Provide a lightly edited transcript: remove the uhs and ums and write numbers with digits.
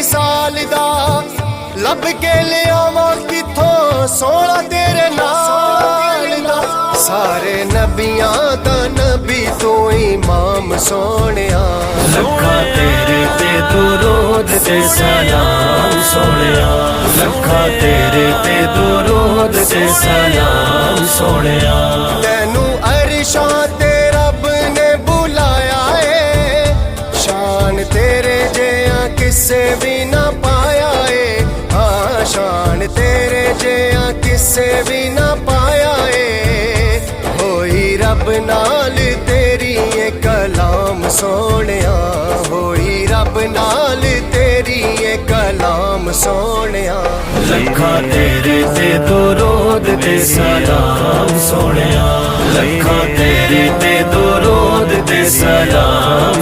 विसाल दा लब के लियावा किथों सोना तेरे नाल दा। सारे नबियां दा नबी तू इमाम सोनिया। लखा तेरे ते दुरूद ते सलाम सोनिया। लखा तेरे ते दुरूद ते सलाम सोनिया। तैनू अरशां ते रब ने बुलाया है, शान तेरे जेया किसे भी ना पाया है। हाँ शान तेरे जेया किसे भी ना पाया है। होई रब नाल तेरी ये कलाम सोनिया। होई रब नाल तेरी ये कलाम सोनिया। लखा तेरे ते दुरूद ते सलाम सोनिया। लखा तेरे ते दुरूद ते सलाम